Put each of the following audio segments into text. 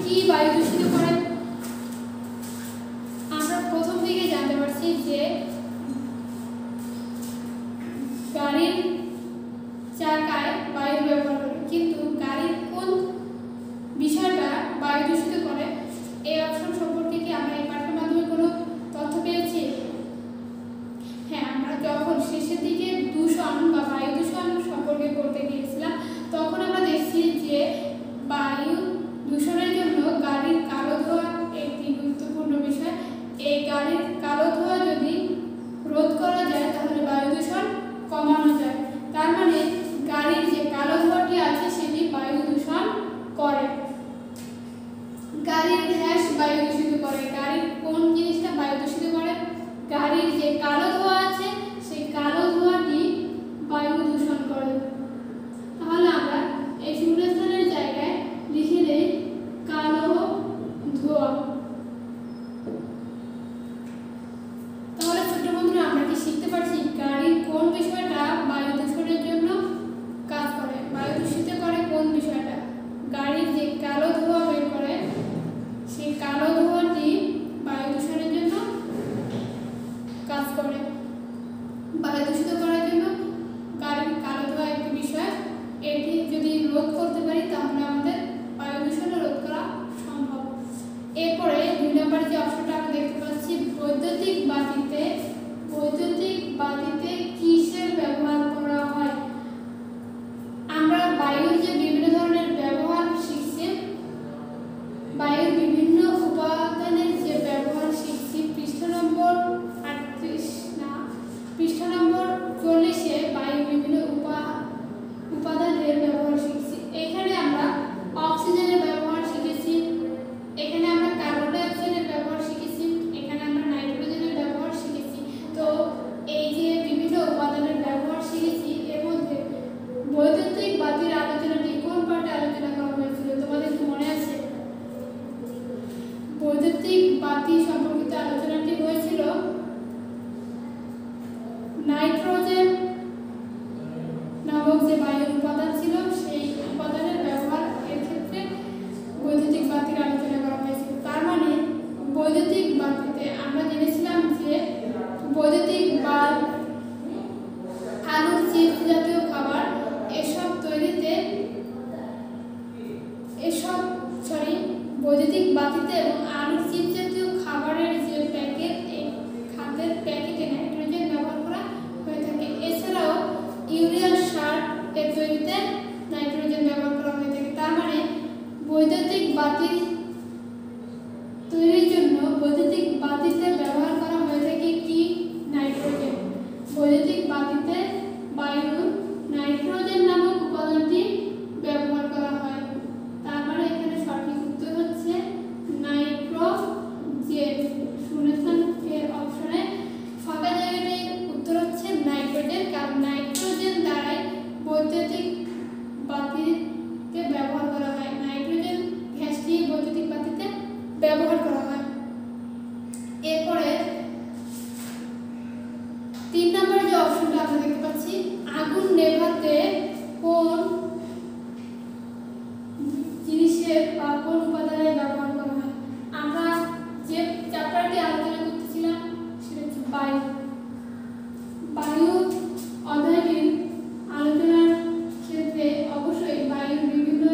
কি বায়ু দূষিত করে? আমরা প্রথম দিকে জানতে পারছি যে গাড়ির চাকায় বায়ু ব্যবহার করে, কিন্তু গাড়ির কোন বিষয়টা বায়ু দূষিত করে এই অপশন সম্পর্কে কি আমরা এই পাঠের মাধ্যমে কোনো তথ্য পেয়েছি? হ্যাঁ, আমরা যখন শেষের দিকে দূষণ বা বায়ু দূষণ সম্পর্কে পড়তে গিয়েছিলাম তখন আমরা দেখছি যে বায়ু দূষণের জন্য গাড়ির কালো ধোঁয়া একটি গুরুত্বপূর্ণ বিষয়। এই গাড়ির কালো ধোঁয়া যদি রোধ করা যায় তাহলে বায়ু দূষণ কমানো যায়। তার মানে গাড়ির যে কালো ধোঁয়াটি আছে সেটি বায়ু দূষণ করে। গাড়ির গ্যাস বায়ু দূষিত করে। গাড়ির কোন জিনিসটা বায়ু দূষিত করে? গাড়ির যে কালো ধোঁয়া আছে সেই কালো ধোঁয়াটি বায়ু দূষণ করে। তাহলে আমরা এই শূন্যস্থানের জায়গায় লিখে দেই কালো ধোঁয়া। তাহলে ছোট বন্ধুরা আমরা কি শিখতে পারছি গাড়ির কোন বিষয়টা বায়ু দূষণের জন্য কাজ করে, বায়ু দূষিত করে কোন বিষয়টা? গাড়ির যে কালো ধোঁয়া বের করে সেই কালো ধোঁয়াটি বায়ু দূষণের জন্য কাজ করে। বায়ু দূষিত করার জন্য গাড়ির কালো ধোঁয়া একটি বিষয়, এটি যদি রোধ করতে পারি তাহলে আমাদের বায়ু দূষণ রোধ করা সম্ভব। এরপরে 2 নম্বর যে অপশনটা আমরা দেখতে পাচ্ছি বৈদ্যুতিক বাতিতে কিসের ব্যবহার করা হয়? আমরা বায়ুর যে বিভিন্ন ধরনের ব্যবহার শিখছি, বায়ুর বিভিন্ন উপাদানের যে ব্যবহার শিখছি পৃষ্ঠ নম্বর 40-এ বায়ুর বিভিন্ন উপাদানের ব্যবহার শিখছি। এখানে আমরা অক্সিজেনের ব্যবহার শিখেছি, এখানে আমরা কার্বন ডাই অক্সাইডের ব্যবহার শিখেছি, এখানে আমরা নাইট্রোজেনের ব্যবহার শিখেছি। তো এই যে বিভিন্ন উপাদানের ব্যবহার শিখেছি এর মধ্যে বৈদ্যুতিক বাতির আলোচনাটি কোন পার্টে আলোচনা করা হয়েছিল তোমাদের কি মনে আছে? বৈদ্যুতিক বাতি সম্পর্কিত আলোচনাটি হয়েছিল নাইট্রোজেন নামক যে বায়ুর উপাদান ছিল সেই উপাদানের ব্যবহার এর ক্ষেত্রে বৈদ্যুতিক বাতির আলোচনা করা হয়েছিল। তার মানে বৈদ্যুতিক বাতিতে আমরা জেনেছিলাম যে বৈদ্যুতিক বাল্ব, আলুর চিপস জাতীয় খাবার এসব তৈরিতে বৈদ্যুতিক বাতিতে এবং আলুর চিপস জাতীয় খাবারের যে প্যাকেট, এই খাদ্যের প্যাকেটে নাইট্রোজেন ব্যবহার করা হয়ে থাকে। এছাড়াও ইউরিয়া সার এর তৈরিতে নাইট্রোজেন ব্যবহার করা হয়ে থাকে। তার মানে বৈদ্যুতিক বাতি তৈরির জন্য বৈদ্যুতিক বাতিতে ব্যবহার করা হয়ে থাকে কি? নাইট্রোজেন। বৈদ্যুতিক বাতিতে বায়ুর নাইট্রোজেন নামক উপাদানটি ব্যবহার করা হয়। তার মানে এখানে সঠিক উত্তর হচ্ছে নাইট্রোজেন। শূন্যস্থান এর অপশনে ফাঁকা জায়গাটির উত্তর হচ্ছে নাইট্রোজেন, কারণ নাইট্রোজেন দ্বারাই বৈদ্যুতিক বাতিতে ব্যবহার করা হয়। নাইট্রোজেন গ্যাসটি বৈদ্যুতিক বাতিতে ব্যবহার করা হয়। এরপরে 3 নম্বরে যে অপশনটা আমরা দেখতে পাচ্ছি আগুন নেভাতে কোন জিনিসের বা কোন উপাদানের ব্যবহার করা হয়? আমরা যে চ্যাপ্টারটি আলোচনা করতেছিলাম সেটা হচ্ছে বায়ু। বায়ু অধ্যায়টির আলোচনার ক্ষেত্রে অবশ্যই বায়ুর বিভিন্ন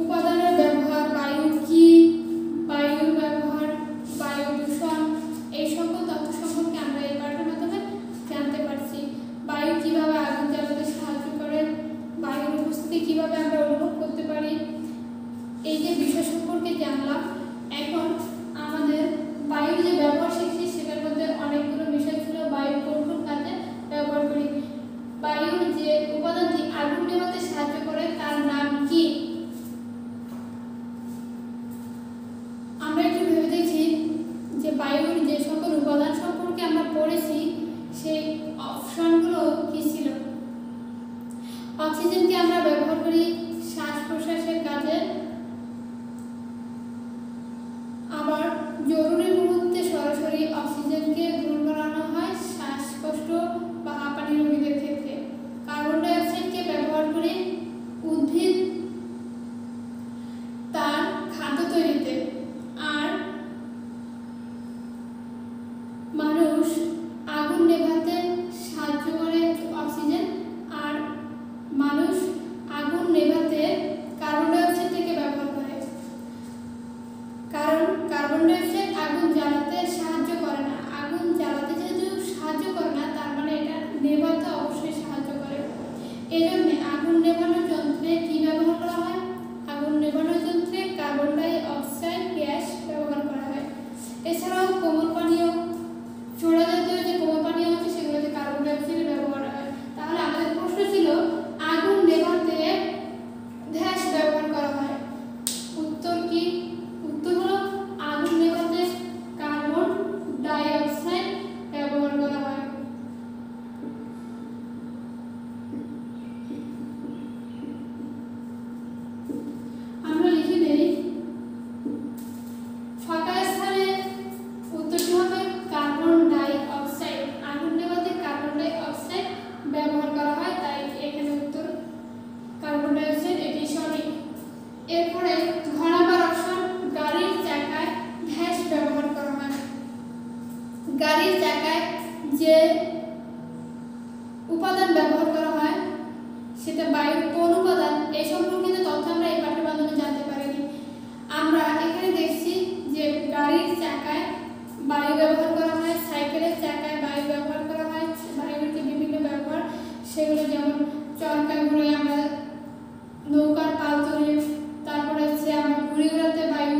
উপাদানের ব্যবহার, বায়ু কি, বায়ুর ব্যবহার, বায়ু দূষণ, এই সকল তথ্য সম্পর্কে আমরা এই পাঠের মাধ্যমে জানতে পারছি। বায়ু কিভাবে আগুন জ্বালাতে সাহায্য করে, বায়ুর উপস্থিতি কিভাবে আমরা অনুভব করতে পারি, এই যে বিষয় সম্পর্কে জানলাম। এখন আমাদের বায়ুর যে ব্যবহার শিখছি সেটার মধ্যে অনেকগুলো বিষয় ছিল। বায়ু কোন কোন কাজে ব্যবহার করি, বায়ুর যে উপাদানটি আগুন নেভাতে সাহায্য করে তার নাম কি? আমরা একটু ভেবে দেখি যে বায়ুর যে সকল উপাদান সম্পর্কে আমরা পড়েছি সেই অপশনগুলো কি ছিল। অক্সিজেনকে আমরা ব্যবহার করি শ্বাস প্রশ্বাসের কাজে, আবার জরুরি মুহূর্তে সরাসরি অক্সিজেনকে গ্রহণ করানো হয় শ্বাসকষ্ট বা হাঁপানি রোগীদের ক্ষেত্রে। কার্বন ডাই অক্সাইডকে ব্যবহার করি উদ্ভিদ যে উপাদান ব্যবহার করা হয় সেটা বায়ুর কোন উপাদান, এই সম্পর্কিত তথ্য আমরা এই পাঠের মাধ্যমে জানতে পারিনি। আমরা এখানে দেখছি যে গাড়ির চাকায় বায়ু ব্যবহার করা হয়, সাইকেলের চাকায় বায়ু ব্যবহার করা হয়, বায়ুর যে বিভিন্ন ব্যবহার সেগুলো যেমন চরকা ঘুরে আমরা নৌকার পাল ধরি, তারপরে হচ্ছে আমরা ঘুড়ি উড়াতে বায়ু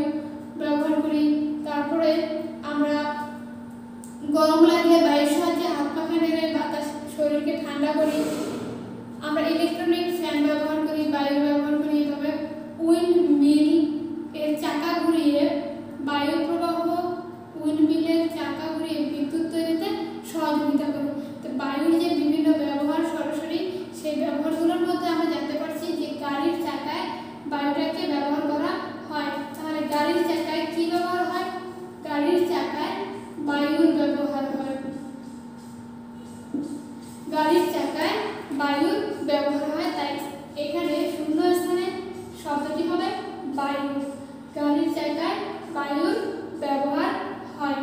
ব্যবহার করি, তারপরে আমরা গরম লাগলে বায়ুর সাহায্যে হাত পাখা নেড়ে বাতাস শরীরকে ঠান্ডা করি, আমরা ইলেকট্রনিক ফ্যান ব্যবহার করি, বায়ু ব্যবহার করি। তবে উইন্ড মিল এর চাকা ঘুরিয়ে বায়ু প্রবাহ, উইন্ড মিলের চাকা ঘুরিয়ে বিদ্যুৎ তৈরিতে সহযোগিতা করে। তো বায়ুর যে বিভিন্ন ব্যবহার সরাসরি সেই ব্যবহারগুলোর মধ্যে আমরা জানতে পারছি যে গাড়ির চাকায় বায়ুটাকে ব্যবহার করা হয়। তাহলে গাড়ির চাকায় কি ব্যবহার হয়? গাড়ির চাকায় বায়ুর ব্যবহার হয়। গাড়ির চাকায় বায়ুর ব্যবহার হয়, তাই এখানে শূন্য স্থানে শব্দটি হবে বায়ু। গাড়ির চাকায় বায়ুর ব্যবহার হয়।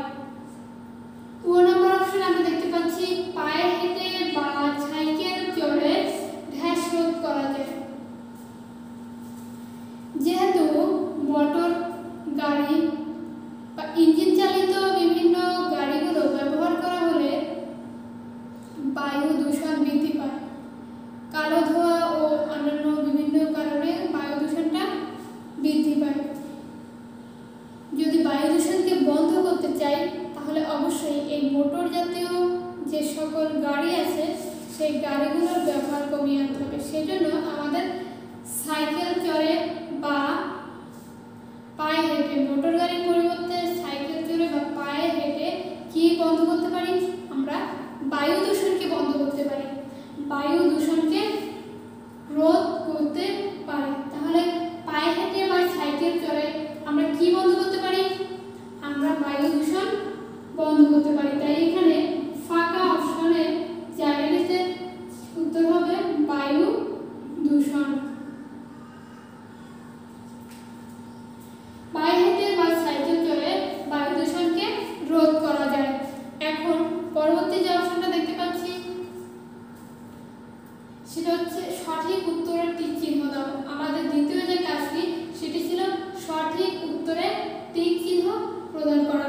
2 নম্বর অপশন আমরা দেখতে পাচ্ছি পায়ে হেঁটে বা সাইকেল চড়ে ঢ্যাস রোধ করা যায়। যেহেতু মোটর গাড়ি বা ইঞ্জিন চালিত বিভিন্ন গাড়িগুলো ব্যবহার করা হলে বায়ু দূষণ বৃদ্ধি পায়। কালো ধোঁয়া ও অন্যান্য বিভিন্ন কারণে বায়ু দূষণটা বৃদ্ধি পায়। যদি বায়ু দূষণকে বন্ধ করতে চাই তাহলে অবশ্যই এই মোটর জাতীয় যে সকল গাড়ি আছে সেই গাড়িগুলোর ব্যবহার কমিয়ে আনতে হবে। সেজন্য আমাদের সাইকেল চড়ে বা পায়ে হেঁটে, মোটর গাড়ির পরিবর্তে সাইকেল চড়ে বা পায়ে হেঁটে কি বন্ধ করতে পারি? আমরা বায়ু দূষণকে বন্ধ করতে পারি, বায়ু দূষণকে রোধ করতে পারি। তাহলে পায়ে হেঁটে বা সাইকেল চড়ে আমরা কি বন্ধ করতে পারি? আমরা বায়ু দূষণ বন্ধ করতে পারি। তাই এখানে ফাঁকা অপশনের জায়গাটিতে উত্তর হবে বায়ু দূষণ। পায়ে হেঁটে বা সাইকেল চড়ে বায়ু দূষণকে রোধ করা যায়। এখন পরবর্তী যে অপশনটা দেখতে পাচ্ছি সেটা হচ্ছে সঠিক উত্তরের টিক চিহ্ন দাও। আমাদের দ্বিতীয় যে কাজটি সেটি ছিল সঠিক উত্তরের টিক চিহ্ন প্রদান করা।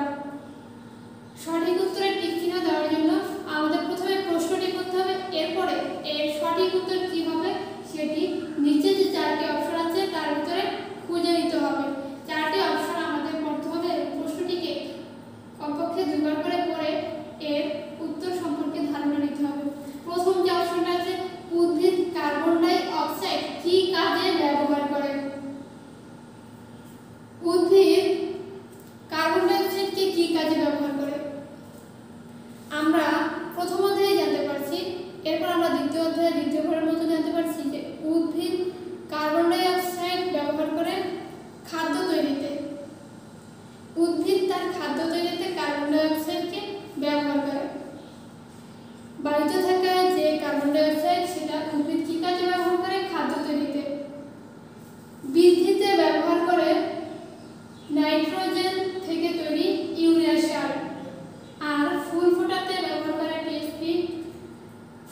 সঠিক উত্তরের টিক চিহ্ন দেওয়ার জন্য আমাদের প্রথমে প্রশ্নটি করতে হবে, এরপরে এর সঠিক উত্তর কি হবে সেটি নিচে যে 4টি অপশন আছে তার ভিতরে খুঁজে নিতে হবে। 4টি অপশন আমাদের পড়তে হবে, প্রশ্নটিকে কমপক্ষে 2 বার করে পড়ে এর উত্তর সম্পর্কে ধারণা নিতে হবে। প্রথম যে অপশনটা আছে, উদ্ভিদ কার্বন ডাই অক্সাইড কি কাজে ব্যবহার করে? উদ্ভিদ কার্বন ডাই অক্সাইডকে কি কাজে ব্যবহার করে? আমরা প্রথম অধ্যায়ে জানতে পারছি, এরপর আমরা দ্বিতীয় অধ্যায়ে দ্বিতীয়বারের মতো জানতে পারছি যে উদ্ভিদ কার্বন ডাই অক্সাইড ব্যবহার করে খাদ্য তৈরিতে। উদ্ভিদ তার খাদ্য তৈরিতে কার্বন ডাই অক্সাইডকে ব্যবহার করে। বায়ুতে থাকা যে কার্বন ডাই অক্সাইড সেটা উদ্ভিদ কি কাজে ব্যবহার করে? খাদ্য তৈরিতে। বৃদ্ধিতে ব্যবহার করে নাইট্রোজেন থেকে তৈরি ইউরিয়া সার। আর ফুল ফোটাতে ব্যবহার করে টিএসপি।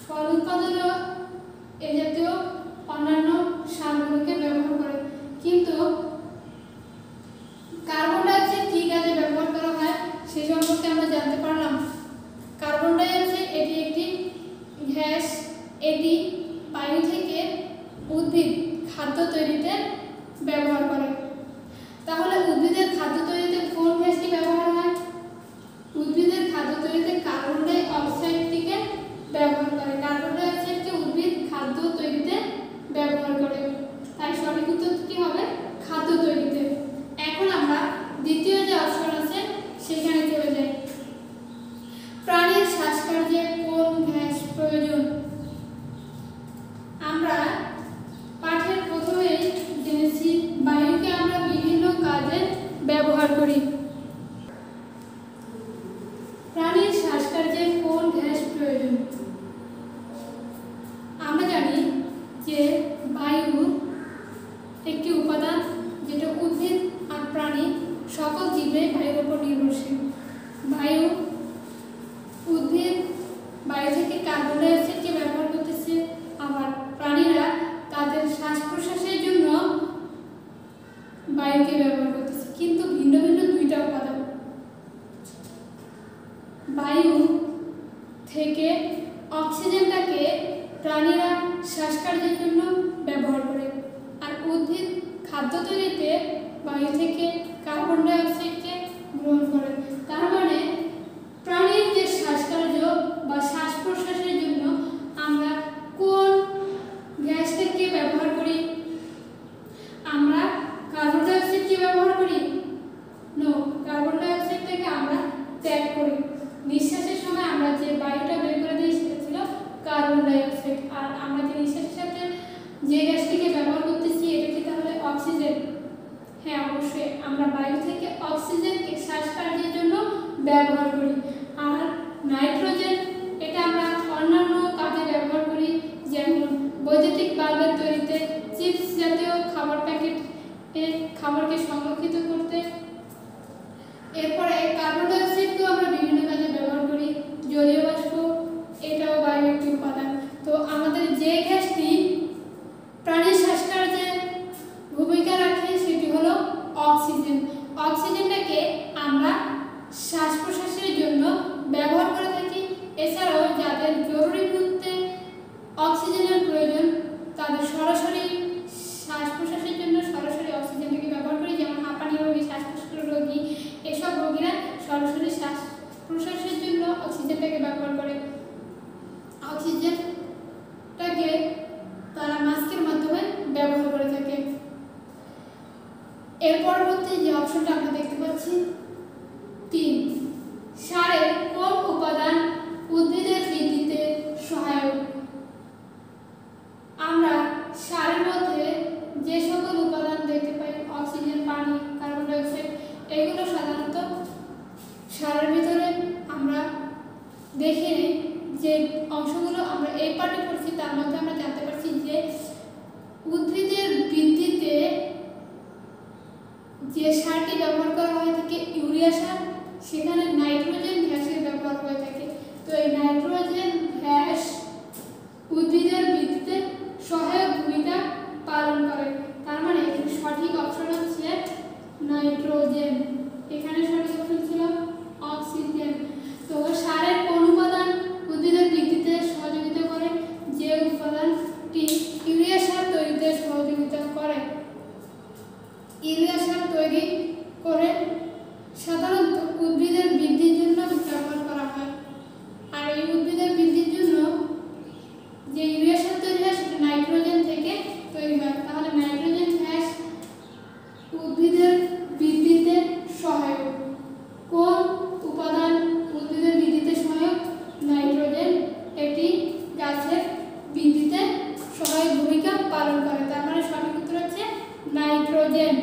ফল উৎপাদনেও এ জাতীয় অন্যান্য সারগুলোকে ব্যবহার করে। কিন্তু কার্বন ডাই অক্সাইড কি কাজে ব্যবহার করা হয় সে সম্পর্কে আমরা জানতে পারলাম। কার্বন ডাই অক্সাইড এটি একটি গ্যাস, এটি বায়ু থেকে উদ্ভিদ খাদ্য তৈরিতে ব্যবহার করে। তাহলে উদ্ভিদের খাদ্য তৈরিতে কোন গ্যাসটি ব্যবহার হয়? উদ্ভিদের খাদ্য তৈরিতে কার্বন ডাই অক্সাইডটিকে ব্যবহার করে। কার্বন ডাই অক্সাইডকে উদ্ভিদ খাদ্য তৈরিতে ব্যবহার করে। তাই সঠিক উত্তরটি হবে খাদ্য তৈরিতে। এখন আমরা দ্বিতীয় যে অপশন আছে সেখানে চলে যাই। প্রাণীর শ্বাসকার্যে কোন গ্যাস প্রয়োজন? আমরা পাঠের প্রথমেই জেনেছি বায়ুকে বায়ু থেকে কার্বন ডাই অক্সাইডকে ব্যবহার করতেছে, আবার প্রাণীরা তাদের শ্বাস প্রশ্বাসের জন্য বায়ুকে ব্যবহার করতেছে, কিন্তু ভিন্ন ভিন্ন দুইটা উপাদান। বায়ু থেকে অক্সিজেনটাকে প্রাণীরা শ্বাসকার্যের জন্য ব্যবহার করে, আর উদ্ভিদ খাদ্য তৈরিতে বায়ু থেকে কার্বন ডাই অক্সাইডকে গ্রহণ করে। তার মানে প্রাণীর যে শ্বাসকার্য বা শ্বাস প্রশ্বাসের জন্য আমরা কোন গ্যাসটাকে ব্যবহার করি? আমরা কার্বন ডাই অক্সাইডকে ব্যবহার করি? নো, কার্বন ডাই অক্সাইডটাকে আমরা ত্যাগ করি। নিঃশ্বাসের সময় আমরা যে বায়ুটা বের করে দিই সেটা ছিল কার্বন ডাই অক্সাইড, আর আমরা যে নিঃশ্বাসের সাথে যে গ্যাসটিকে ব্যবহার করতেছি এটা কি তাহলে অক্সিজেন? হ্যাঁ, অবশ্যই আমরা বায়ু থেকে অক্সিজেনকে শ্বাসকার্যের জন্য ব্যবহার করি। আর নাইট্রোজেন এটা আমরা অন্যান্য কাজে ব্যবহার করি, যেমন বৈদ্যুতিক বাল্বের তৈরিতে, চিপস জাতীয় খাবার প্যাকেটে খাবারকে সংরক্ষিত করতে। এরপরে কার্বন ডাই অক্সাইডকেও আমরা বিভিন্ন কাজে ব্যবহার করি। জলীয় বাষ্প এটাও বায়ুর একটি উপাদান। তো আমাদের যে গ্যাসটি প্রাণীর শ্বাসকার্যে ভূমিকা রাখে সেটি হলো অক্সিজেন। অক্সিজেনটাকে আমরা শ্বাস প্রশ্বাসের জন্য ব্যবহার করে থাকি। এছাড়াও যাদের জরুরি মুহূর্তে অক্সিজেনের প্রয়োজন তাদের সরাসরি শ্বাস প্রশ্বাসের জন্য সরাসরি অক্সিজেনটাকে ব্যবহার করি, যেমন হাঁপানি রোগী, শ্বাসকষ্ট রোগী, এসব রোগীরা সরাসরি শ্বাস প্রশ্বাসের জন্য অক্সিজেনটাকে ব্যবহার করে। অক্সিজেনটাকে তারা মাস্কের মাধ্যমে ব্যবহার করে থাকে। এর পরবর্তী যে অপশনটা আমরা দেখতে পাচ্ছি 3, সারের কোন উপাদান উদ্ভিদের বৃদ্ধিতে সহায়ক? আমরা সারের মধ্যে যে সকল উপাদান দেখতে পাই, অক্সিজেন, পানি, কার্বন ডাই অক্সাইড, এগুলো সাধারণত সারের ভিতরে আমরা দেখে নিই। যে অংশগুলো আমরা এই পার্টে পড়ছি তার মধ্যে আমরা জানতে পারছি যে উদ্ভিদের বৃদ্ধিতে যে সারটি ব্যবহার করা হয়ে থাকে ইউরিয়া সার, সেখানে নাইট্রোজেন গ্যাসের ব্যবহার হয়ে থাকে। তো এই নাইট্রোজেন গ্যাস উদ্ভিদের বৃদ্ধিতে সহায়ক ভূমিকা পালন করে। তার মানে এখানে সঠিক অপশন হচ্ছে নাইট্রোজেন। এখানে সঠিক অপশন ছিল অক্সিজেন। তো সারের কোন উপাদান উদ্ভিদের বৃদ্ধিতে সহযোগিতা করে? যে উপাদানটি ইউরিয়া সার তৈরিতে সহযোগিতা করে। ইউরিয়া সার তৈরি করে সাধারণত উদ্ভিদের বৃদ্ধির জন্য ব্যবহার করা হয়। আর এই উদ্ভিদের বৃদ্ধির জন্য যে ইউরিয়া সার তৈরি হয় সেটা নাইট্রোজেন থেকে তৈরি হয়। তাহলে নাইট্রোজেন গ্যাস উদ্ভিদের বৃদ্ধিতে সহায়ক। কোন উপাদান উদ্ভিদের বৃদ্ধিতে সহায়ক? নাইট্রোজেন। এটি গাছের বৃদ্ধিতে সহায়ক ভূমিকা পালন করে। তার মানে সঠিক উত্তর হচ্ছে নাইট্রোজেন।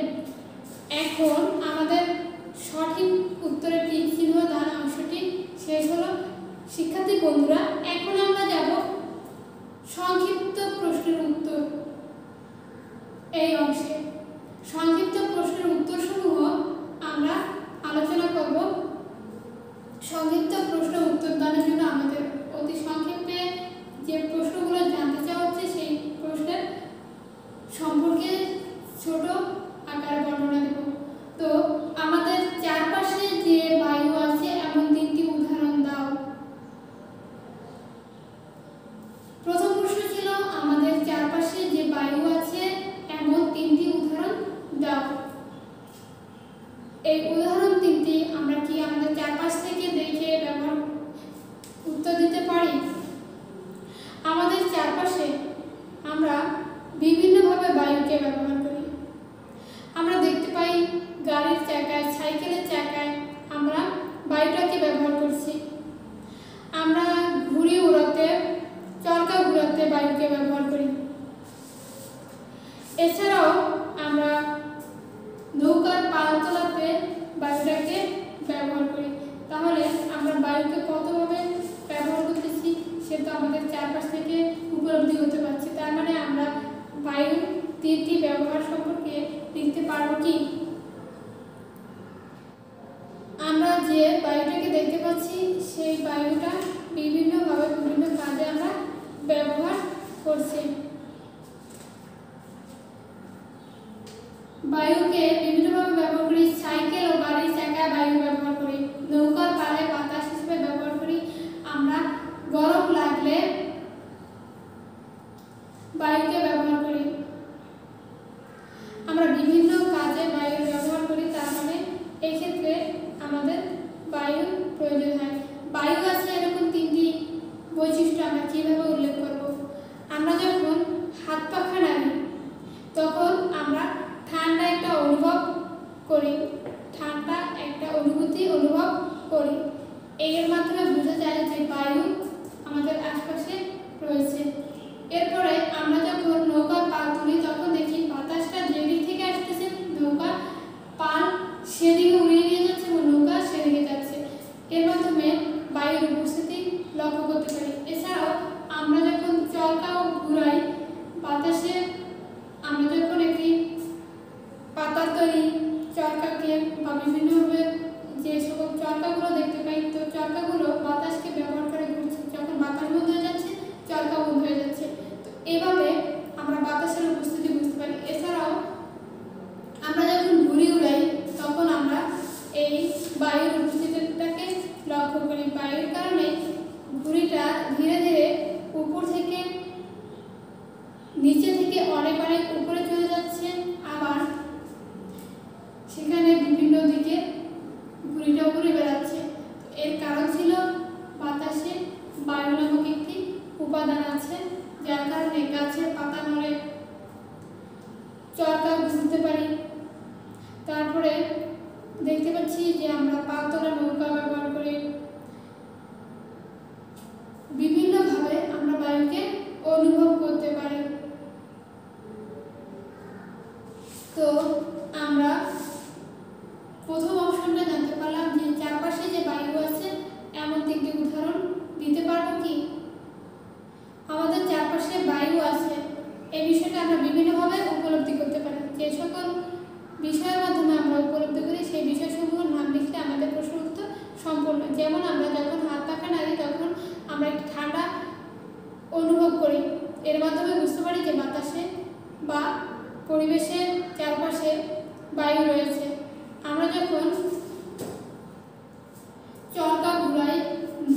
এখন আমাদের সঠিক উত্তরের টিক চিহ্ন দান অংশটি শেষ হলো। শিক্ষার্থী বন্ধুরা, এখন আমরা যাব সংক্ষিপ্ত প্রশ্নের উত্তর এই অংশে। সংক্ষিপ্ত প্রশ্নের উত্তরসমূহ আমরা আলোচনা করব। সংক্ষিপ্ত প্রশ্ন উত্তর দানের জন্য আমাদের অতি সংক্ষেপে যে প্রশ্নগুলো জানতে চাওয়া হচ্ছে সেই প্রশ্নের সম্পর্কে ছোট আকারে বর্ণনা দেব। তো আমাদের চারপাশে যে বায়ু আছে এমন 3টি উদাহরণ দাও। প্রথম প্রশ্ন ছিল আমাদের চারপাশে যে বায়ু আছে এমন 3টি উদাহরণ দাও। এই উদাহরণ 3টি আমরা কি আমাদের চারপাশ থেকে দেখে ব্যবহার উত্তর দিতে পারি? আমাদের চারপাশে আমরা বিভিন্নভাবে বায়ুকে ব্যবহার করি। আমরা দেখতে পাই গাড়ির চাকায়, সাইকেলের চাকায় আমরা বায়ুটাকে ব্যবহার করছি। আমরা ঘুড়ি উড়াতে, চরকা ঘুরাতে বায়ুকে ব্যবহার করি। এছাড়াও আমরা নৌকার পাল তোলাতে বায়ুটাকে ব্যবহার করি। তাহলে আমরা বায়ুকে কতভাবে ব্যবহার করতেছি সেটা আমাদের চারপাশ থেকে উপলব্ধি হতে পারছি। তার মানে আমরা বায়ুর 3টি ব্যবহার বরফ লাগলে বায়ুকে ব্যবহার করি। আমরা বিভিন্ন কাজে বায়ুর ব্যবহার করি, তার মানে এই ক্ষেত্রে আমাদের বায়ুর প্রয়োজন হয়। বায়ু আছে এরকম তিনটি বৈশিষ্ট্য আমরা কিভাবে উল্লেখ করব। আমরা যখন হাত পাখা নাড়ি তখন আমরা ঠান্ডা একটা অনুভব করি, ঠান্ডা একটা অনুভূতি অনুভব করি। এর মাধ্যমে বোঝা যায় যে বায়ু আমাদের আশপাশে রয়েছে। এরপরে আমরা যখন নৌকার পাল তুলি তখন দেখি বাতাসটা যেদিক থেকে আসতেছে নৌকা পাল সেদিকে উড়িয়ে নিয়ে যাচ্ছে এবং নৌকা সেদিকে যাচ্ছে। এর মাধ্যমে বায়ুর উপস্থিতি লক্ষ্য করতে পারি। এছাড়াও আমরা যখন চরকা ঘুরাই বাতাসে, আমরা যখন একটি পাতার তৈরি চরকাকে বা বিভিন্নভাবে যে সকল চরকাগুলো দেখতে পাই, তো চরকাগুলো বাতাসকে ব্যবহার করে ঘুরছে, যখন বাতাস বন্ধ হয়ে যাচ্ছে চরকা বন্ধ হয়ে যাচ্ছে। তো এইভাবে আমরা বাতাসের উপস্থিতি বুঝতে পারি। এছাড়াও আমরা যখন ঘুড়ি উড়াই তখন আমরা এই বায়ুর উপস্থিতিটাকে লক্ষ্য করি। বায়ুর কারণে ঘুড়িটা ধীরে ধীরে উপর থেকে নিচে থেকে অনেক অনেক উপরে চলে যাচ্ছে, আবার সেখানে বিভিন্ন দিকে ঘুড়িটা ঘুরে বেড়াচ্ছে। এর কারণ ছিল বাতাসে বায়ু নামক একটি উপাদান আছে, যার কারণে গাছের পাতা নড়ে, চরকা ঘুরতে পারি। তারপরে দেখতে পাচ্ছি যে আমরা পাতলা নৌকা ব্যবহার করি। বিভিন্নভাবে আমরা বায়ুকে অনুভব করতে পারি। তো আমরা প্রথম অপশনটা জানতে পারলাম যে চারপাশে যে বায়ু আছে এমন তিনটি উদাহরণ দিতে পারবো কি? আমাদের চারপাশে বায়ু আছে এই বিষয়টা আমরা বিভিন্নভাবে উপলব্ধি করতে পারি। যে সকল বিষয়ের মাধ্যমে আমরা উপলব্ধি করি সেই বিষয়সমূহের নাম লিখলে আমাদের প্রশ্ন উত্তর সম্পূর্ণ। যেমন আমরা যখন হাত পাখা নাড়ি তখন আমরা একটি ঠান্ডা অনুভব করি, এর মাধ্যমে বুঝতে পারি যে বাতাসে বা পরিবেশের চারপাশে বায়ু রয়েছে। আমরা যখন চরকা ঘুরাই,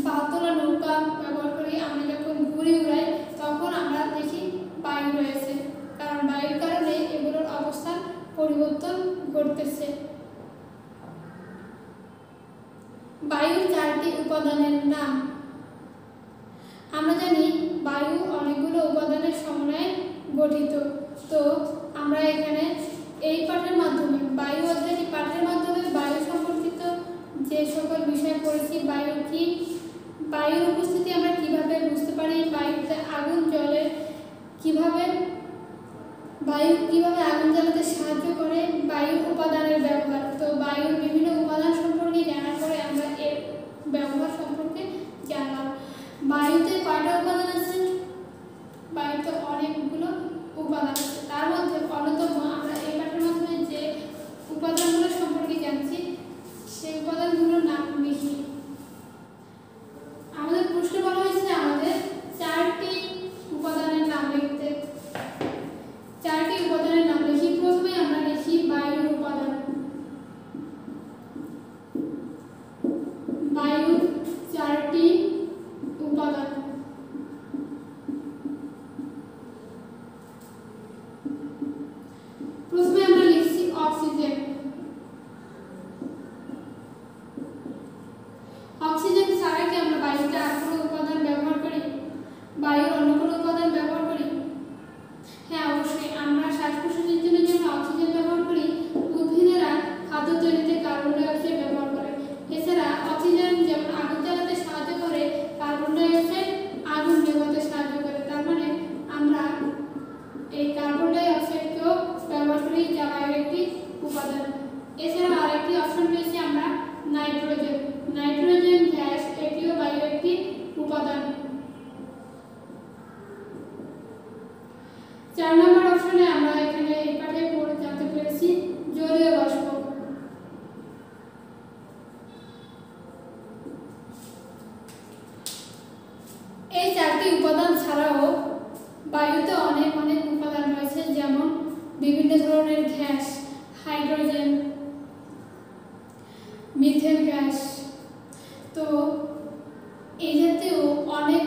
পাতলা নৌকা ব্যবহার করি, আমরা যখন ঘুড়ি উড়াই তখন আমরা দেখি বায়ু রয়েছে, কারণ বায়ুর কারণে এগুলোর অবস্থান পরিবর্তন ঘটতেছে। বায়ুর চারটি উপাদানের নাম। আমরা জানি বায়ু অনেকগুলো উপাদানের সমন্বয়ে গঠিত। তো আমরা এখানে এই পাঠের মাধ্যমে বায়ু অধ্যায়টি পাঠের মাধ্যমে বায়ু সম্পর্কিত যে সকল বিষয় পড়েছি, বায়ু কি, বায়ুর উপস্থিতি আমরা কিভাবে বুঝতে পারি, বায়ুতে আগুন জ্বলে কিভাবে, বায়ু কিভাবে আগুন জ্বালাতে সাহায্য করে, বায়ুর উপাদানের ব্যবহার। তো বায়ুর বিভিন্ন উপাদান সম্পর্কে জানার পরে আমরা এর ব্যবহার সম্পর্কে জানলাম। বায়ুতে কয়টা উপাদান আছে? বায়ুতে অনেকগুলো উপাদান আছে, তার মধ্যে অন্যতম আমরা এই পাঠের মাধ্যমে যে উপাদানগুলো সম্পর্কে জানছি সেই উপাদানগুলোর নাম লিখি। আমাদের প্রশ্নে বলা হয়েছে আমাদের চারটি উপাদানের নাম লিখতে। চারটি উপাদানের নাম লিখি। প্রথমে আমরা লিখি বায়ুর উপাদান। বায়ুর চারটি উপাদান। প্রথমে আমরা লিখছি অক্সিজেন। অক্সিজেন ছাড়া কি আমরা বায়ুতে আর কোনো উপাদান ব্যবহার করি? বায়ুর অন্য কোনো উপাদান ব্যবহার করি? হ্যাঁ, অবশ্যই। আমরা শ্বাস প্রশ্বাসের জন্য যেমন অক্সিজেন ব্যবহার করি, উদ্ভিদেরা খাদ্য তৈরিতে কার্বন ডাই অক্সাইড ব্যবহার করে। এছাড়া অক্সিজেন যেমন আগুন জ্বালাতে সাহায্য করে, কার্বন ডাই অক্সাইড আগুন নেভাতে সাহায্য করে। তার মানে আমরা এই কার্বন ডাই অক্সাইডকেও ব্যবহার করি, যা বায়ুর একটি উপাদান। এছাড়া আরেকটি অপশন রয়েছে আমরা নাইট্রোজেন। নাইট্রোজেন গ্যাস এটিও বায়ুর একটি উপাদান। 4 নম্বর অপশনে আমরা এখানে এই পাঠে পড়ে জানতে পেরেছি জলীয় বাষ্প। এই চারটি উপাদান ছাড়াও বায়ুতে অনেক অনেক উপাদান রয়েছে, যেমন বিভিন্ন ধরনের গ্যাস, হাইড্রোজেন, মিথেন গ্যাস। তো এই জাতীয় অনেক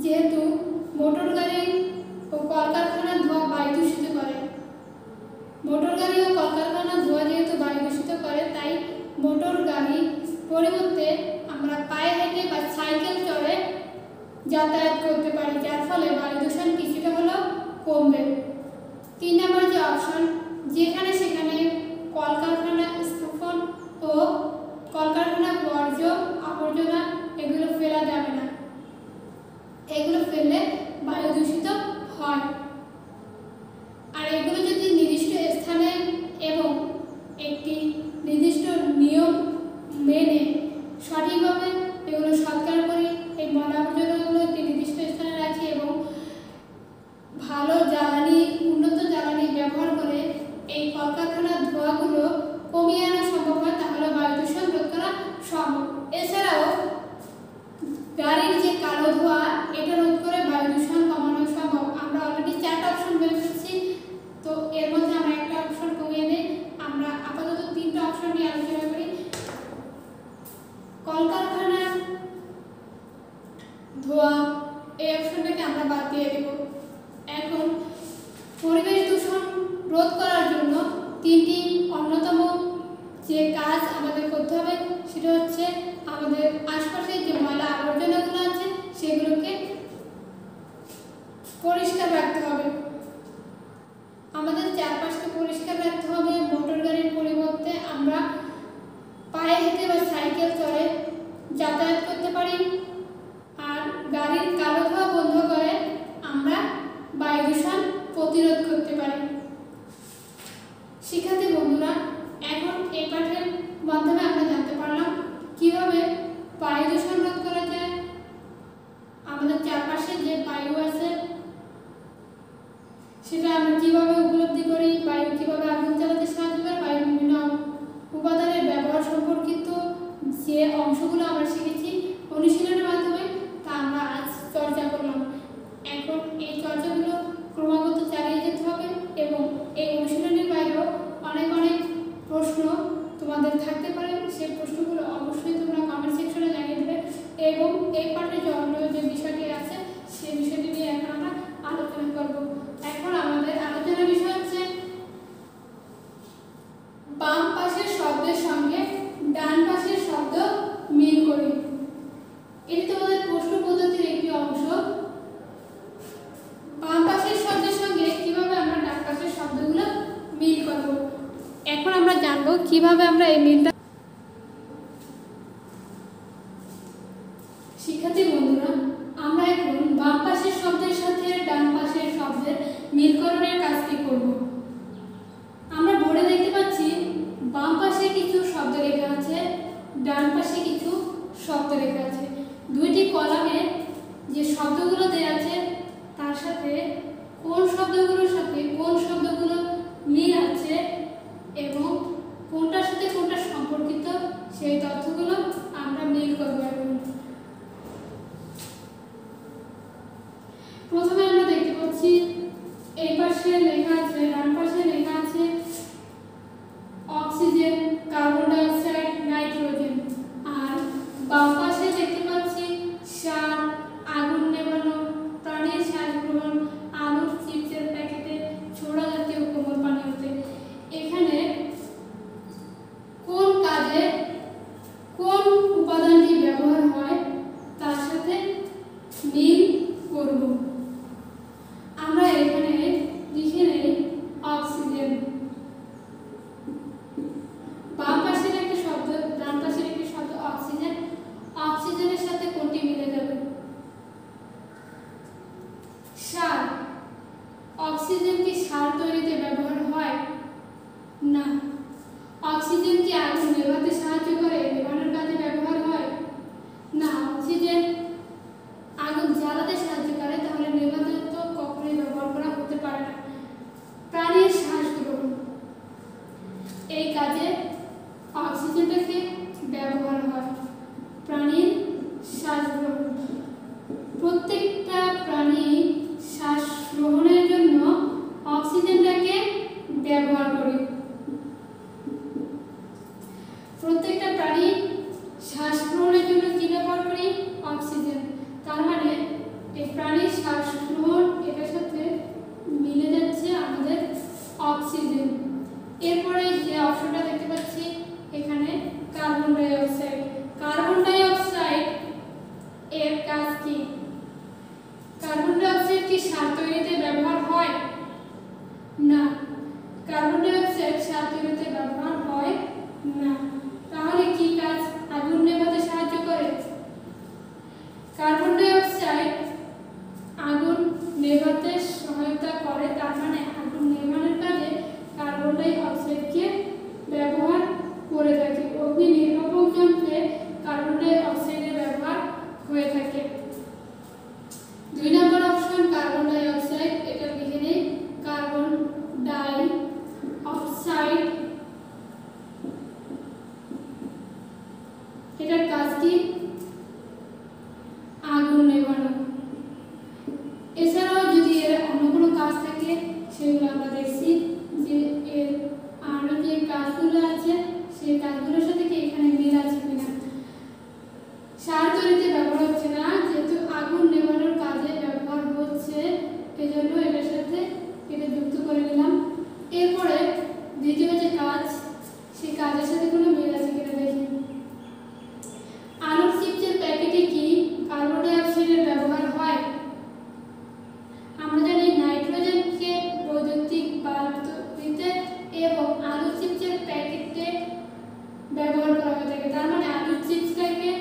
যেহেতু মোটর গাড়ি ও কলকারখানার ধোঁয়া বায়ু দূষিত করে, মোটর গাড়ি ও কলকারখানার ধোঁয়া যেহেতু বায়ু দূষিত করে, তাই মোটর গাড়ি পরিবর্তে আমরা পায়ে হেঁটে বা সাইকেল চড়ে যাতায়াত করতে পারি, যার ফলে বায়ু দূষণ কিছুটা হলেও কমবে। 3 নম্বর যে অপশন, যেখানে সেখানে কলকারখানা স্থাপন ও কলকারখানা বর্জ্য আবর্জনা এগুলো ফেলা যাবে না, এগুলো ফেললে বায়ু দূষিত হয়। আর এগুলো যদি নির্দিষ্ট স্থানে এবং একটি নির্দিষ্ট নিয়ম মেনে সঠিকভাবে এগুলো সৎকার করি, এই ময়লা আবর্জনাগুলো একটি নির্দিষ্ট স্থানে রাখি এবং ভালো জ্বালানি, উন্নত জ্বালানি ব্যবহার করে এই কলকারখানার ধোঁয়াগুলো কমিয়ে আনা সম্ভব হয়, তাহলে বায়ু দূষণ রোধ করা সম্ভব। এছাড়াও গাড়ির যে কালো ধোঁয়া, এটা রোধ করে বায়ু দূষণ কমানো সম্ভব। আমরা অলরেডি 4টা অপশন বের করেছি, তো এর মধ্যে আমরা একটা অপশন কমিয়ে দিই। আমরা আপাতত 3টা অপশন নিয়ে আলোচনা করি। কলকারখানার ধোঁয়া, এই অপশনটাকে আমরা বাদ দিয়ে দেব। এখন পরিবেশ দূষণ রোধ করার জন্য 3টি অন্যতম যে কাজ আমাদের করতে হবে, সেটা হচ্ছে আমাদের আশপাশে যে ময়লা আবর্জনাগুলো আছে সেগুলোকে পরিষ্কার রাখতে হবে, আমাদের চারপাশকে পরিষ্কার রাখতে হবে। মোটর গাড়ির পরিবর্তে আমরা পায়ে হেঁটে বা সাইকেল চড়ে যাতায়াত করতে পারি। আর গাড়ির কালো ধোঁয়া বন্ধ করে আমরা বায়ু দূষণ প্রতিরোধ করতে পারি। শিক্ষার্থী বন্ধুরা, এখন এই পাঠের মাধ্যমে আমরা জানতে পারলাম কিভাবে বায়ু দূষণ রোধ করা যায়, আমাদের চারপাশে যে বায়ু আছে সেটা আমরা কিভাবে উপলব্ধি করি, বায়ু কিভাবে আগুন জ্বালাতে সাহায্য করে, বায়ুর বিভিন্ন উপাদানের ব্যবহার সম্পর্কিত যে অংশগুলো আমরা শিখেছি অনুশীলনের মাধ্যমে, তা আমরা আজ চর্চা করলাম। এখন এই চর্চাগুলো ক্রমাগত চালিয়ে যেতে হবে এবং এই অনুশীলনের বাইরেও অনেক অনেক প্রশ্ন তোমাদের থাকতে পারে, সেই প্রশ্নগুলো অবশ্যই তোমরা কমেন্ট সেকশনে জানিয়ে দেবে। এবং এই পাঠে যে বিষয়টি আছে সেই বিষয়টি নিয়ে এখন আমরা আলোচনা করব। এখন আমাদের আলোচনার বিষয় হচ্ছে বাম পাশের শব্দের সঙ্গে ডান পাশের শব্দ মিল করি। এটি তোমাদের প্রশ্ন পদ্ধতির একটি অংশ। বাম পাশের শব্দের সঙ্গে কিভাবে আমরা ডান পাশের শব্দগুলো মিল করব, এখন আমরা জানবো কিভাবে আমরা এই মিলটা। শিক্ষার্থী বন্ধুরা, আমরা এখন বাম পাশের শব্দের সাথে ডান পাশের শব্দের মিলকরণের কাজটি করব। আমরা বোর্ডে দেখতে পাচ্ছি বাম পাশে কিছু শব্দ লেখা আছে, ডান পাশে কিছু শব্দ লেখা আছে। দুইটি কলামে যে শব্দগুলো দেওয়া আছে তার সাথে কোন শব্দগুলোর সাথে কোন শব্দগুলো মিল আছে এবং কোনটার সাথে কোনটা সম্পর্কিত, সেই তথ্যগুলো আমরা মিল করব। প্রথমে আমরা দেখতে পাচ্ছি এই পাশে লেখা আছে, ডান পাশে লেখা আছে oxygen, carbon die oxide, nitrogen. আর বাম পাশে দেখতে পাচ্ছি সার, আগুন নেভানো, প্রাণীর শ্বাস গ্রহণ, আলুর চিপসের প্যাকেটে, ছোড়া জাতীয় কোমল পানীয়তে। এখানে কোন কাজে কোন উপাদানটি ব্যবহার হয় তার সাথে মিল করব। আমরা এখানে লিখে নেই অক্সিজেন। বাম পাশের একটা শব্দ, ডান পাশের একটি শব্দ অক্সিজেন, অক্সিজেনের সাথে কোনটি মিলে যাবে? সার। অক্সিজেন কি সার তৈরিতে ব্যবহার হয়? না। অক্সিজেন কি আগুন নেভাতে সাহায্য করে, নেভানোর কাজে ব্যবহার হয়? না। অক্সিজেন আগুন জ্বালাতে সাহায্য করে, তাহলে নেভাতে তো কখনোই ব্যবহার করা হতে পারে না। প্রাণীর শ্বাস গ্রহণ, এই কাজে অক্সিজেনটাকে ব্যবহার হয়। প্রাণীর শ্বাস গ্রহণ, প্রত্যেকটা প্রাণী শ্বাস গ্রহণের জন্য অক্সিজেনটাকে ব্যবহার করে। প্রত্যেকটা প্রাণী শ্বাস গ্রহণের জন্য কি ব্যবহার করি? অক্সিজেন। তার মানে এই কি? কার্বন ডাই অক্সাইড কি সার তৈরিতে ব্যবহার হয়? না, কার্বন ডাই অক্সাইড সার তৈরিতে ব্যবহার হয় না। তাহলে কি কাজ আগুন নেভাতে সাহায্য করে? কার্বন ডাই অক্সাইড আগুন নেভাতে সহায়তা করে, তার মানে আগুন নেভানোর কাজে কার্বন ডাই অক্সাইডকে ব্যবহার করে থাকে। অগ্নি নির্বাপক যন্ত্রে কার্বন ডাই অক্সাইডের ব্যবহার হয়ে থাকে। 2 নম্বর অপশন কার্বন ডাই অক্সাইড, এটা লিখে নেই। কার্বন ডাই অক্সাইড এটার কাজ কি? আগুন নেভানো। এছাড়াও যদি এর অন্য কোনো কাজ থাকে সেগুলো আমরা দেখছি যে এর আরো যে কাজগুলো আছে সেই কাজগুলোর সাথে কি এখানে মিল আছে কিনা। সার তৈরিতে ব্যবহার হচ্ছে না, যেহেতু আগুন নেভানোর কাজে ব্যবহার হচ্ছে এজন্য এটার সাথে এটা যুক্ত করে নিলাম। এরপরে দ্বিতীয় যে কাজ, সেই কাজের সাথে কোনো মিল আছে কিনা দেখি। আলুর চিপসের প্যাকেটে কি কার্বন ডাই অক্সাইডের ব্যবহার হয়? আমরা জানি নাইট্রোজেনকে বৈদ্যুতিক বাল্ব তৈরিতে এবং আলুর চিপসের প্যাকেটে ব্যবহার করা হয়ে থাকে। তার মানে আলুর চিপসটাকে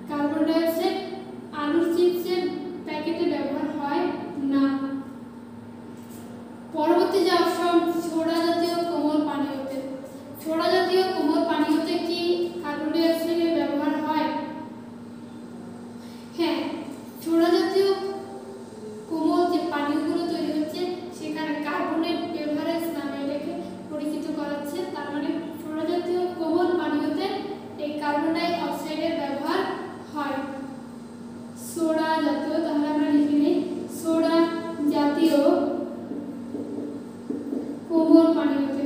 কার্বন ডাই অক্সাইড আলুর চিপসের প্যাকেটে ব্যবহার হয় না। পরবর্তী যে অপশন সোডা জাতীয় কোমল পানীয়তে। সোডা জাতীয় কোমল পানীয়তে কি কার্বন ডাই অক্সাইডের ব্যবহার হয়? হ্যাঁ, সোডা জাতীয় কোমল যে পানীয়গুলো তৈরি হচ্ছে সেখানে কার্বনের এভারেজ নামে এটাকে পরিচিত করাচ্ছে। তার মানে সোডা জাতীয় কোমল পানীয়তে এই কার্বন ডাই অক্সাইডের ব্যবহার হয়। সোডা জাতীয়, তাহলে আমরা লিখে নিই সোডা জাতীয় কোমল পানীয়তে।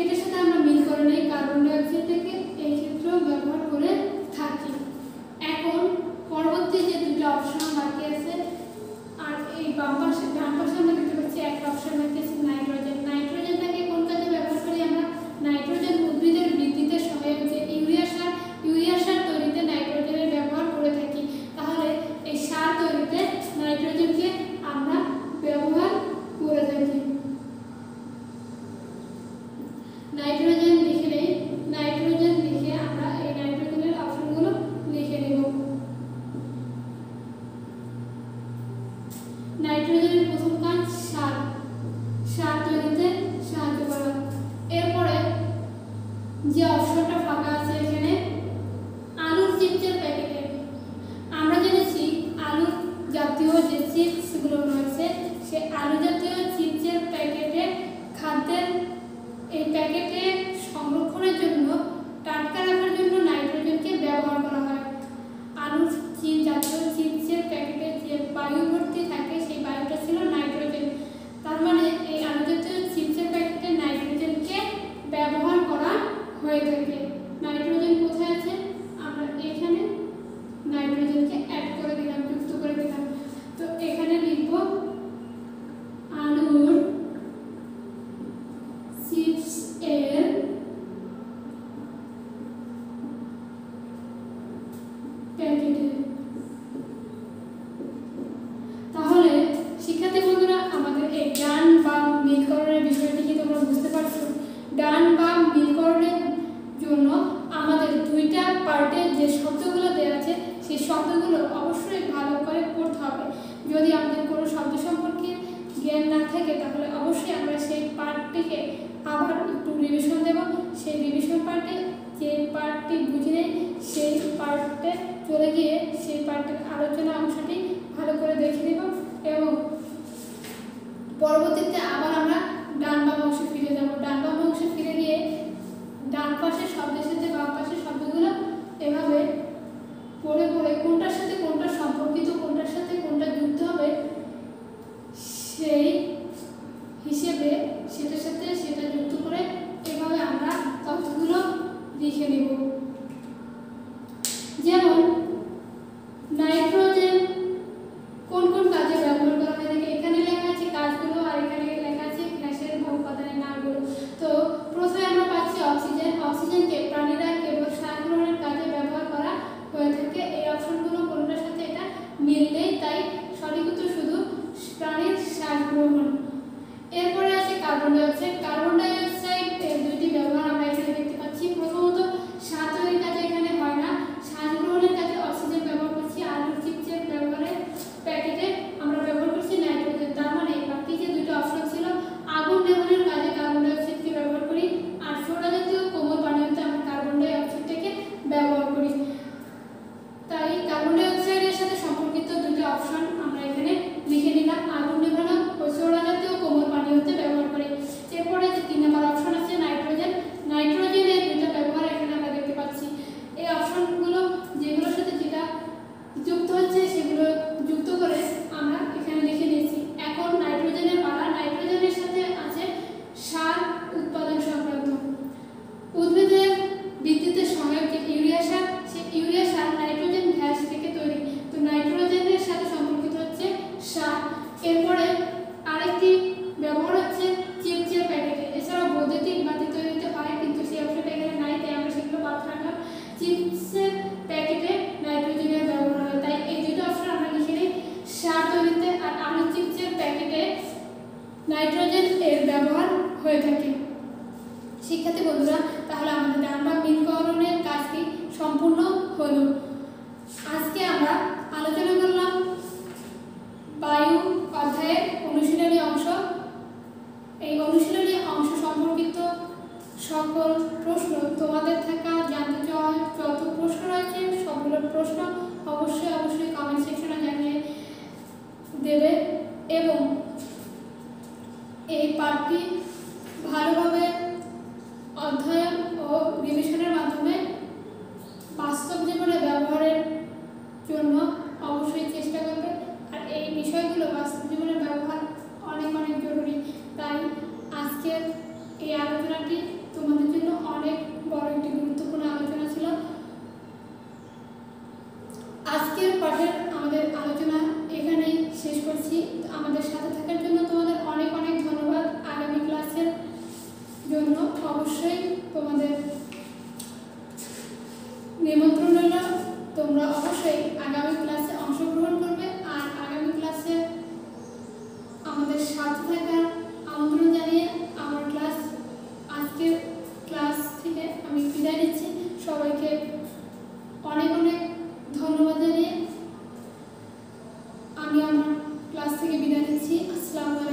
এটার সাথে আমরা মিল করে নেই, কার্বন ডাই অক্সাইডটাকে এই ক্ষেত্রেও ব্যবহার করে থাকি। এখন পরবর্তী যে দুটো অপশন বাকি আছে, আর এই ডান পাশে আমরা দেখতে পাচ্ছি একটা অপশন বাকি আছে নাইট্রোজেন। নাইট্রোজেনটাকে কোন কাজে ব্যবহার করি আমরা? নাইট্রোজেন উদ্ভিদের বৃদ্ধিতে সহায়ক যে ইউরিয়া সার তৈরিতে নাইট্রোজেনের ব্যবহার করে থাকি। তাহলে এই সার তৈরিতে নাইট্রোজেনকে আমরা ব্যবহার করে থাকি। নাইট্রোজেন লিখে নেই, নাইট্রোজেন লিখে আমরা এই নাইট্রোজেনের অপশনগুলো লিখে নেব। নাইট্রোজেনের প্রথম কাজ সার তৈরিতে সাহায্য করা। এরপরে যে অপশনটা ফাঁকা আছে এখানে আলুর চিপসের প্যাকেটে। আমরা জেনেছি আলুর জাতীয় যে চিপসগুলো রয়েছে সে আলু জাতীয় চিপসের প্যাকেটে খাদ্যের এই প্যাকেটে সংরক্ষণের জন্য টাটকা রাখার জন্য নাইট্রোজেনকে ব্যবহার করা হয়। আলুর জাতীয় চিপসের প্যাকেটে যে বায়ু ভর্তি থাকে সেই বায়ুটা ছিল নাইট্রোজেন। তার মানে এই আলু জাতীয় চিপসের প্যাকেটে নাইট্রোজেনকে ব্যবহার করা হয়ে থাকে। নাইট্রোজেন কোথায় আছে? আমরা এখানে নাইট্রোজেনকে অ্যাড করে দিলাম, যুক্ত করে দিলাম। তো এখানে লিখব আলুর চিপস এর প্যাকেটে। তাহলে শিক্ষার্থী বন্ধুরা, আমাদের এই ডান বাম মিলকরণের বিষয়টি কি তোমরা বুঝতে পারছো? ডান বাম মিলকরণের জন্য আমাদের দুইটা পার্টে যে শব্দগুলো দেওয়া আছে সেই শব্দগুলো অবশ্যই ভালো করে পড়তে হবে। যদি আমাদের কোনো শব্দ সম্পর্কে জ্ঞান না থাকে তাহলে অবশ্যই আমরা সেই পার্টটিকে আবার একটু রিভিশন দেব। সেই রিভিশন পার্টে যে পার্টটি বুঝে নেই সেই পার্টে চলে গিয়ে সেই পার্টের আলোচনা অংশটি ভালো করে দেখে নেব এবং পরবর্তীতে আবার আমরা ডান বাম অংশে ফিরে যাব। ডান বাম অংশে ফিরে গিয়ে ডান পাশের শব্দের সাথে বাম পাশের শব্দগুলো এভাবে পড়ে পড়ে কোনটার সাথে কোনটা সম্পর্কিত, কোনটার সাথে কোনটা যুক্ত হবে সেই হিসেবে সেটার সাথে সেটা যুক্ত করে এভাবে আমরা তথ্যগুলো লিখে নেব। যেমন নাইট্রোজেন কোন কোন কাজে ব্যবহার করা হয় থাকে, এখানে লেখা আছে কাজগুলো আর এখানে লেখা আছে গ্যাসের বা উপাদানের নামগুলো। তো প্রথম অক্সিজেনকে প্রাণীরা কেবল শ্বাস গ্রহণের কাজে ব্যবহার করা হয়ে থাকে। এই অপশনগুলো কোনটার সাথে এটা মিল নেই, তাই সঠিক উত্তর শুধু প্রাণীর শ্বাস গ্রহণ। এরপরে আছে carbon die oxide. Carbon die oxide এর দুইটি ব্যবহার আমরা এখানে দেখতে পাচ্ছি। প্রথমত শ্বাস তৈরির কাজে এখানে হয় না, শ্বাস গ্রহণের কাজে অক্সিজেন ব্যবহার করছি। আলুর চিপসের ব্যবহারের প্যাকেটে আমরা ব্যবহার করছি নাইট্রোজেন। তার মানে বাকি যে দুটো অপশন ছিল, আগুন নেভানোর কাজে কার্বন ডাই অক্সাইডকে ব্যবহার করি, আর সোডা জাতীয় কোমল পানীয়তে আমরা কার্বন ডাই অক্সাইডটাকে ব্যবহার করি। তাই কার্বন ডাই অক্সাইডের সাথে সম্পর্কিত দুটো অপশন আমরা এখানে লিখে নিলাম, আগুন নেভানো ও সোডা জাতীয় কোমল পানীয়তে ব্যবহার করি। এরপরে যে 3 নম্বর অপশন আছে নাইট্রোজেন। নাইট্রোজেনের দুটো ব্যবহার এখানে আমরা দেখতে পাচ্ছি। এই অপশনগুলো যেগুলোর সাথে যেটা যুক্ত হচ্ছে সেগুলো যুক্ত করে আমরা এখানে লিখে নিয়েছি। এখন নাইট্রোজেনের পালা। নাইট্রোজেনের সাথে আছে সার উৎপাদন সংক্রান্ত। উদ্ভিদের বৃদ্ধিতে সহায়ক যে ইউরিয়া সার, সেই ইউরিয়া সার নাইট্রোজেন গ্যাস থেকে তৈরি। তো নাইট্রোজেনের সাথে সম্পর্কিত হচ্ছে সার। এরপরে আরেকটি ব্যবহার হচ্ছে চিপসের প্যাকেটে। এছাড়াও বৈদ্যুতিক বাতি তৈরিতে হয়, কিন্তু সেই অপশনটা এখানে নাই, তাই আমরা সেগুলো বাদ রাখলাম। চিপসের প্যাকেটে নাইট্রোজেনের ব্যবহার হয়, তাই এই দুটো অপশন আমরা লিখে নিই, সার তৈরিতে আর আলু চিপসের প্যাকেটে নাইট্রোজেন এর ব্যবহার হয়ে থাকে। শিক্ষার্থী বন্ধুরা, তাহলে আমাদের ডান মিলকরণের কাজটি সম্পূর্ণ হলো। আজকে আমরা আলোচনা করলাম বায়ু অধ্যায়ের অনুশীলনী অংশ। এই অনুশীলনী অংশ সম্পর্কিত সকল প্রশ্ন তোমাদের থাকা জানতে চাওয়া যত প্রশ্ন রয়েছে সবগুলোর প্রশ্ন অবশ্যই কমেন্ট সেকশনে জানিয়ে দেবে এবং এই পাঠটি ভালোভাবে অধ্যয়ন ও রিভিশনের মাধ্যমে বাস্তব জীবনে ব্যবহারের জন্য অবশ্যই চেষ্টা করবে। আর এই বিষয়গুলো বাস্তব জীবনে ব্যবহার অনেক জরুরি, তাই আজকের এই আলোচনাটি তোমাদের জন্য অনেক বড় একটি গুরুত্বপূর্ণ আলোচনা ছিল। আজকের পাঠের আমাদের আলোচনা এখানেই শেষ করছি। আমাদের সাথে থাকার জন্য তোমাদের অনেক ধন্যবাদ। আগামী ক্লাসের জন্য অবশ্যই তোমাদের নিমন্ত্রণ রইল। তোমরা অবশ্যই আগামী ক্লাসে অংশগ্রহণ করবে, আর আগামী ক্লাসে আমাদের সাথে থাকার আমন্ত্রণ জানিয়ে আমার আজকের ক্লাস থেকে আমি বিদায় নিচ্ছি। সবাইকে অনেক ধন্যবাদ জানিয়ে আমি আমার ক্লাস থেকে বিদায় নিচ্ছি। আসসালামু আলাইকুম।